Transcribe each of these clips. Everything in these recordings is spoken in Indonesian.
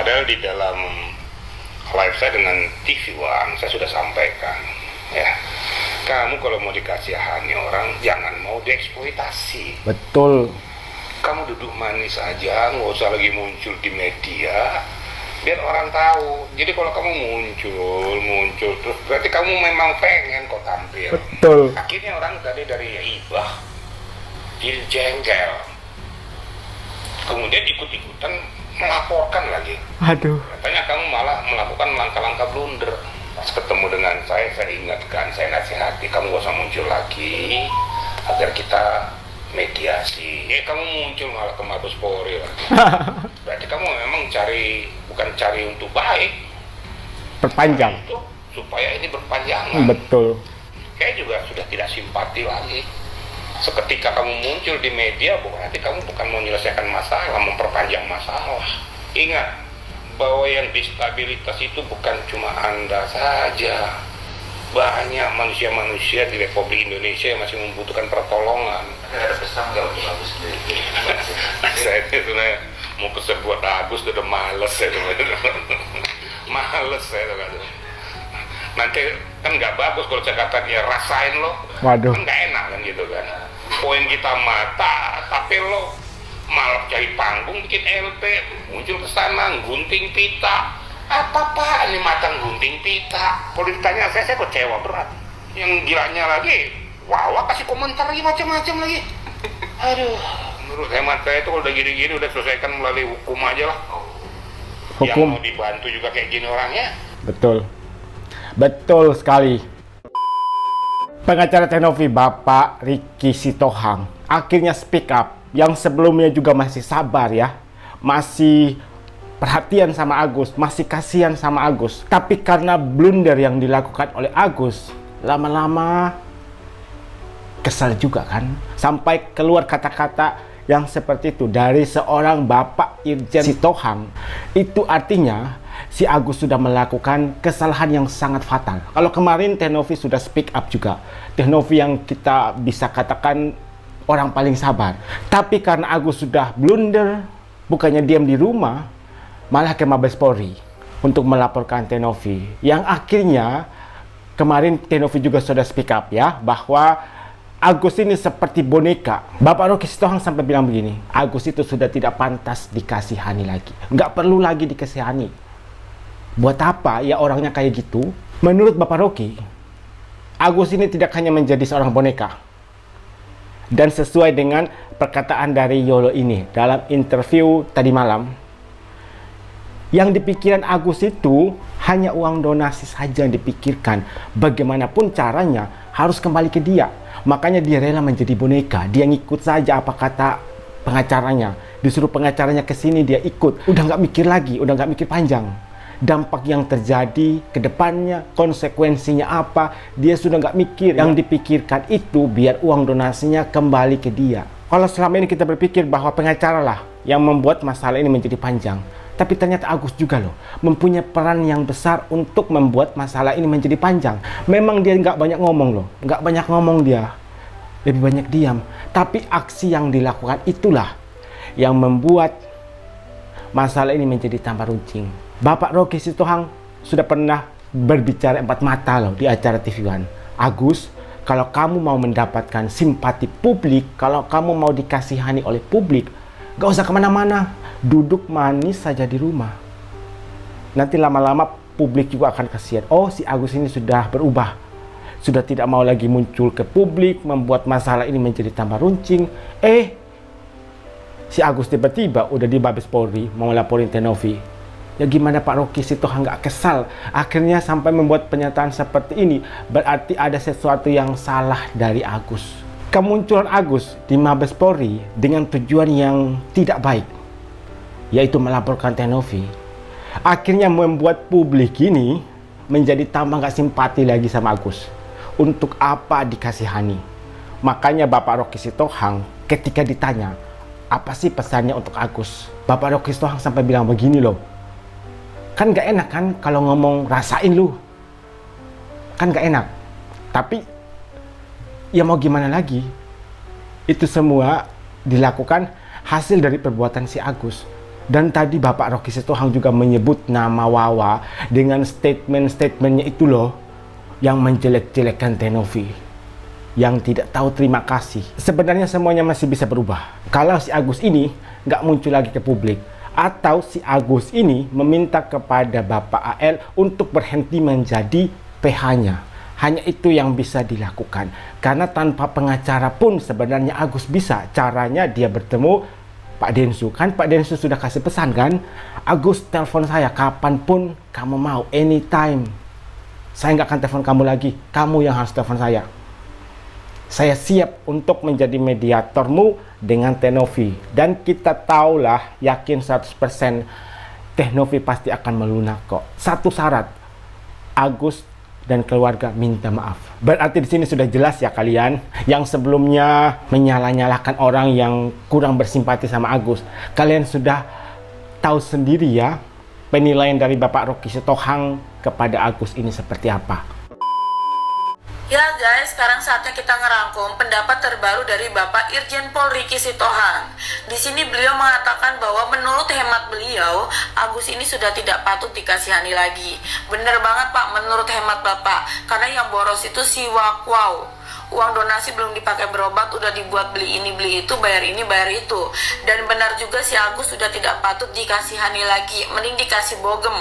Padahal di dalam live saya dengan TV One saya sudah sampaikan, ya, kamu kalau mau dikasihani orang jangan mau dieksploitasi. Betul. Kamu duduk manis aja, nggak usah lagi muncul di media, biar orang tahu. Jadi kalau kamu muncul terus berarti kamu memang pengen kok tampil. Betul. Akhirnya orang tadi dari ibah jadi jengkel, kemudian ikut-ikutan melaporkan lagi. Aduh. Katanya kamu malah melakukan langkah-langkah blunder. Pas ketemu dengan saya ingatkan, saya nasihati, kamu gak usah muncul lagi agar kita mediasi. Kamu muncul malah ke Mabes Polri lagi. Berarti kamu memang bukan cari untuk baik, Perpanjang. untuk supaya ini berpanjangan. Betul. Saya juga sudah tidak simpati lagi. Seketika kamu muncul di media, berarti kamu bukan mau menyelesaikan masalah, memperpanjang masalah. Ingat bahwa yang disabilitas itu bukan cuma Anda saja. Banyak manusia-manusia di Republik Indonesia yang masih membutuhkan pertolongan. Ada pesan nggak untuk Agus sendiri? Saya sebenarnya mau pesan buat Agus, udah males saya males saya tuh. Nanti kan nggak bagus kalau saya kata dia rasain lo. Waduh. Kan nggak enak kan gitu kan. Poin kita mata, tapi lo malah cari panggung bikin LP, muncul ke sana gunting pita. Apa ini matang gunting pita? Kalau ditanya saya kecewa berat. Yang gilanya lagi, wah kasih komentar lagi macam-macam lagi. Aduh, menurut hemat saya itu kalau udah gini-gini udah selesaikan melalui hukum aja lah. Yang Hukum. mau dibantu juga kayak gini orangnya. Betul. Betul sekali. Pengacara Tenovi Bapak Ricky Sitohang akhirnya speak up. Yang sebelumnya juga masih sabar ya, masih perhatian sama Agus, masih kasihan sama Agus. Tapi karena blunder yang dilakukan oleh Agus, lama-lama kesal juga kan. Sampai keluar kata-kata yang seperti itu dari seorang Bapak Irjen Sitohang. Itu artinya si Agus sudah melakukan kesalahan yang sangat fatal. Kalau kemarin Tenovi sudah speak up juga. Tenovi yang kita bisa katakan orang paling sabar. Tapi karena Agus sudah blunder, bukannya diam di rumah, malah ke Mabes Polri untuk melaporkan Tenovi. Yang akhirnya kemarin Tenovi juga sudah speak up ya, bahwa Agus ini seperti boneka. Bapak Rocky Sitohang sampai bilang begini, Agus itu sudah tidak pantas dikasihani lagi. Nggak perlu lagi dikasihani. Buat apa ya orangnya kayak gitu? Menurut Bapak Rocky, Agus ini tidak hanya menjadi seorang boneka. Dan sesuai dengan perkataan dari Yolo ini dalam interview tadi malam, yang dipikirkan Agus itu hanya uang donasi saja yang dipikirkan. Bagaimanapun caranya harus kembali ke dia. Makanya dia rela menjadi boneka. Dia ngikut saja apa kata pengacaranya. Disuruh pengacaranya ke sini dia ikut. Udah nggak mikir lagi, udah nggak mikir panjang. Dampak yang terjadi ke depannya, konsekuensinya apa, dia sudah nggak mikir. Yang dipikirkan itu biar uang donasinya kembali ke dia. Kalau selama ini kita berpikir bahwa pengacara lah yang membuat masalah ini menjadi panjang, tapi ternyata Agus juga loh mempunyai peran yang besar untuk membuat masalah ini menjadi panjang. Memang dia nggak banyak ngomong loh, nggak banyak ngomong dia, lebih banyak diam. Tapi aksi yang dilakukan itulah yang membuat masalah ini menjadi tambah runcing. Bapak Rocky Sitohang sudah pernah berbicara empat mata loh di acara TV One. Agus, kalau kamu mau mendapatkan simpati publik, kalau kamu mau dikasihani oleh publik, gak usah kemana-mana, duduk manis saja di rumah. Nanti lama-lama publik juga akan kasihan. Oh, si Agus ini sudah berubah, sudah tidak mau lagi muncul ke publik, membuat masalah ini menjadi tambah runcing. Si Agus tiba-tiba udah di Mabes Polri mau laporin Tenovi. Ya gimana Pak Rocky Sitohang nggak kesal? Akhirnya sampai membuat pernyataan seperti ini. Berarti ada sesuatu yang salah dari Agus. Kemunculan Agus di Mabes Polri dengan tujuan yang tidak baik, yaitu melaporkan Tenovi, akhirnya membuat publik ini menjadi tambah nggak simpati lagi sama Agus. Untuk apa dikasihani? Makanya Bapak Rocky Sitohang ketika ditanya, apa sih pesannya untuk Agus? Bapak Rocky Sitohang sampai bilang begini loh, kan gak enak kan kalau ngomong rasain lu, kan gak enak. Tapi ya mau gimana lagi, itu semua dilakukan hasil dari perbuatan si Agus. Dan tadi Bapak Rocky Sitohang juga menyebut nama Wawa dengan statement-statementnya itu loh, yang menjelek-jelekkan Tenovi, yang tidak tahu terima kasih. Sebenarnya semuanya masih bisa berubah. Kalau si Agus ini nggak muncul lagi ke publik, atau si Agus ini meminta kepada Bapak AL untuk berhenti menjadi PH-nya. Hanya itu yang bisa dilakukan. Karena tanpa pengacara pun sebenarnya Agus bisa. Caranya dia bertemu Pak Densu. Kan Pak Densu sudah kasih pesan kan, Agus telepon saya kapanpun kamu mau, anytime. Saya nggak akan telepon kamu lagi, kamu yang harus telepon saya. Saya siap untuk menjadi mediatormu dengan Tenovi. Dan kita tahulah, yakin 100% Tenovi pasti akan melunak kok. Satu syarat, Agus dan keluarga minta maaf. Berarti di sini sudah jelas ya kalian, yang sebelumnya menyalah-nyalahkan orang yang kurang bersimpati sama Agus. Kalian sudah tahu sendiri ya, penilaian dari Bapak Rocky Sitohang kepada Agus ini seperti apa. Ya guys, sekarang saatnya kita ngerangkum pendapat terbaru dari Bapak Irjen Pol Ricky Sitohang. Di sini beliau mengatakan bahwa menurut hemat beliau, Agus ini sudah tidak patut dikasihani lagi. Bener banget Pak, menurut hemat Bapak. Karena yang boros itu si Wakwau. Uang donasi belum dipakai berobat, udah dibuat beli ini beli itu, bayar ini bayar itu. Dan benar juga si Agus sudah tidak patut dikasihani lagi, mending dikasih bogem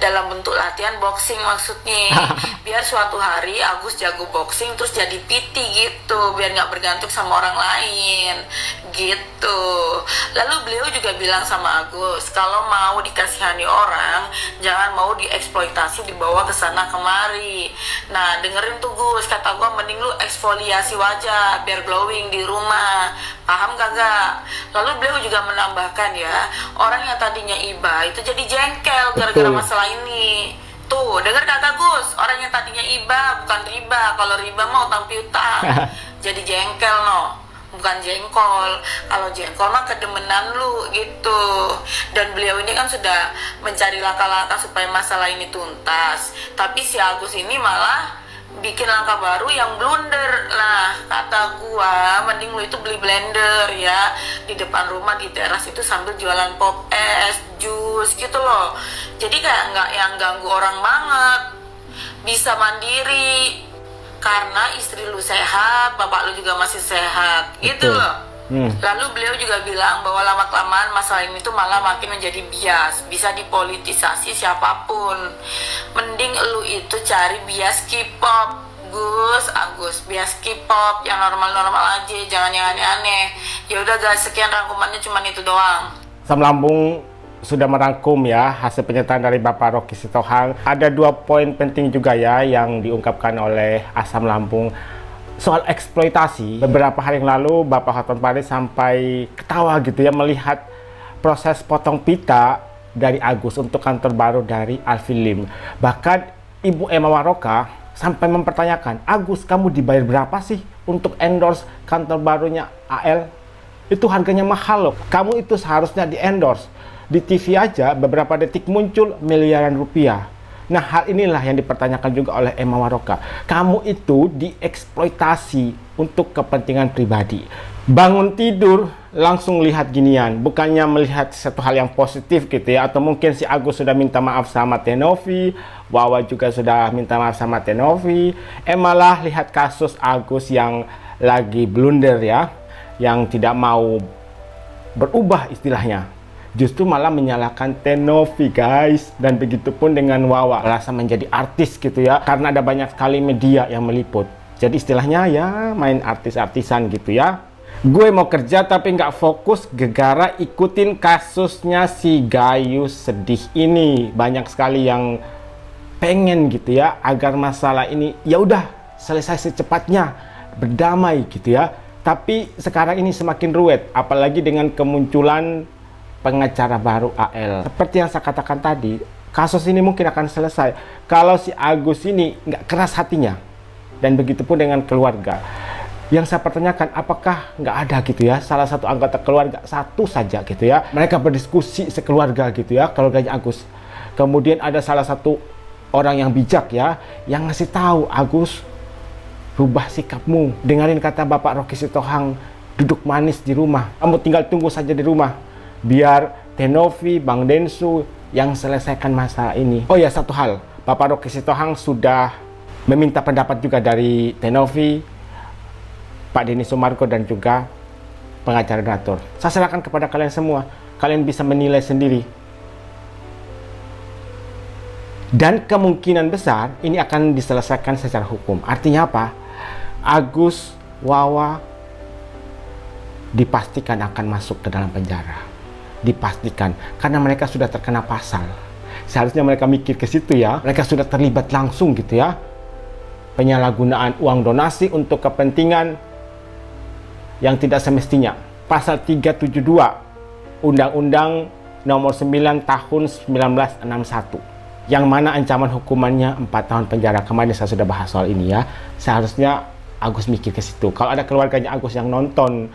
dalam bentuk latihan boxing maksudnya. Biar suatu hari Agus jago boxing terus jadi PT gitu, biar nggak bergantung sama orang lain gitu. Lalu beliau juga bilang sama Agus, kalau mau dikasihani orang, jangan mau dieksploitasi, dibawa ke sana kemari. Nah dengerin tuh Gus, kata gua mending lu eksfoliasi wajah biar glowing di rumah, paham kagak? Lalu beliau juga menambahkan ya, orang yang tadinya iba itu jadi jengkel gara-gara masalah ini. Tuh, denger kagak Gus? Orang yang tadinya iba bukan riba. Kalau riba mau utang piutang. Jadi jengkel no, bukan jengkol. Kalau jengkol mah kedemenan lu gitu. Dan beliau ini kan sudah mencari langkah-langkah supaya masalah ini tuntas. Tapi si Agus ini malah bikin langkah baru yang blunder. Nah kata gua mending lu itu beli blender ya di depan rumah di teras itu sambil jualan pop es, jus gitu loh. Jadi kayak nggak yang ganggu orang banget, bisa mandiri karena istri lu sehat, bapak lu juga masih sehat gitu loh. Lalu beliau juga bilang bahwa lama-kelamaan masalah ini tuh malah makin menjadi bias, bisa dipolitisasi siapapun. Mending lu itu cari bias K-pop, Gus, Agus, bias K-pop yang normal-normal aja, jangan yang aneh-aneh. Ya udah guys, sekian rangkumannya cuman itu doang. Asam lambung sudah merangkum ya hasil pernyataan dari Bapak Rocky Sitohang. Ada 2 poin penting juga ya yang diungkapkan oleh Asam Lambung soal eksploitasi. Beberapa hari yang lalu Bapak Hotman Paris sampai ketawa gitu ya melihat proses potong pita dari Agus untuk kantor baru dari Alfilim. Bahkan Ibu Emma Waroka sampai mempertanyakan, Agus kamu dibayar berapa sih untuk endorse kantor barunya AL? Itu harganya mahal loh, kamu itu seharusnya di endorse. Di TV aja beberapa detik muncul miliaran rupiah. Nah hal inilah yang dipertanyakan juga oleh Emma Waroka. Kamu itu dieksploitasi untuk kepentingan pribadi. Bangun tidur langsung lihat ginian, bukannya melihat satu hal yang positif gitu ya. Atau mungkin si Agus sudah minta maaf sama Tenovi, Wawa juga sudah minta maaf sama Tenovi. Malah lihat kasus Agus yang lagi blunder ya, yang tidak mau berubah istilahnya. Justru malah menyalahkan Tenovi guys. Dan begitu pun dengan Wawa, merasa menjadi artis gitu ya, karena ada banyak sekali media yang meliput. Jadi istilahnya ya main artis-artisan gitu ya. Gue mau kerja tapi nggak fokus gegara ikutin kasusnya si Gayus sedih ini. Banyak sekali yang pengen gitu ya agar masalah ini ya udah selesai secepatnya, berdamai gitu ya. Tapi sekarang ini semakin ruwet, apalagi dengan kemunculan pengacara baru AL. Seperti yang saya katakan tadi, kasus ini mungkin akan selesai kalau si Agus ini nggak keras hatinya. Dan begitu pun dengan keluarga. Yang saya pertanyakan, apakah nggak ada gitu ya salah satu anggota keluarga, satu saja gitu ya, mereka berdiskusi sekeluarga gitu ya, keluarganya Agus. Kemudian ada salah satu orang yang bijak ya, yang ngasih tahu Agus, rubah sikapmu, dengerin kata Bapak Rocky Sitohang, duduk manis di rumah, kamu tinggal tunggu saja di rumah, biar Tenovi, Bang Densu yang selesaikan masalah ini. Oh ya, satu hal, Bapak Rocky Sitohang sudah meminta pendapat juga dari Tenovi, Pak Denny Sumargo dan juga pengacara donatur. Saya serahkan kepada kalian semua. Kalian bisa menilai sendiri. Dan kemungkinan besar ini akan diselesaikan secara hukum. Artinya apa? Agus, Wawa dipastikan akan masuk ke dalam penjara. Dipastikan, karena mereka sudah terkena pasal. Seharusnya mereka mikir ke situ ya. Mereka sudah terlibat langsung gitu ya. Penyalahgunaan uang donasi untuk kepentingan yang tidak semestinya. Pasal 372 Undang-Undang Nomor 9 Tahun 1961. Yang mana ancaman hukumannya 4 tahun penjara. Kemarin saya sudah bahas soal ini ya. Seharusnya Agus mikir ke situ. Kalau ada keluarganya Agus yang nonton,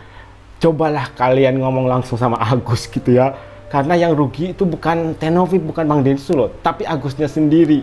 cobalah kalian ngomong langsung sama Agus gitu ya. Karena yang rugi itu bukan Tenovi, bukan Bang Densu loh, tapi Agusnya sendiri.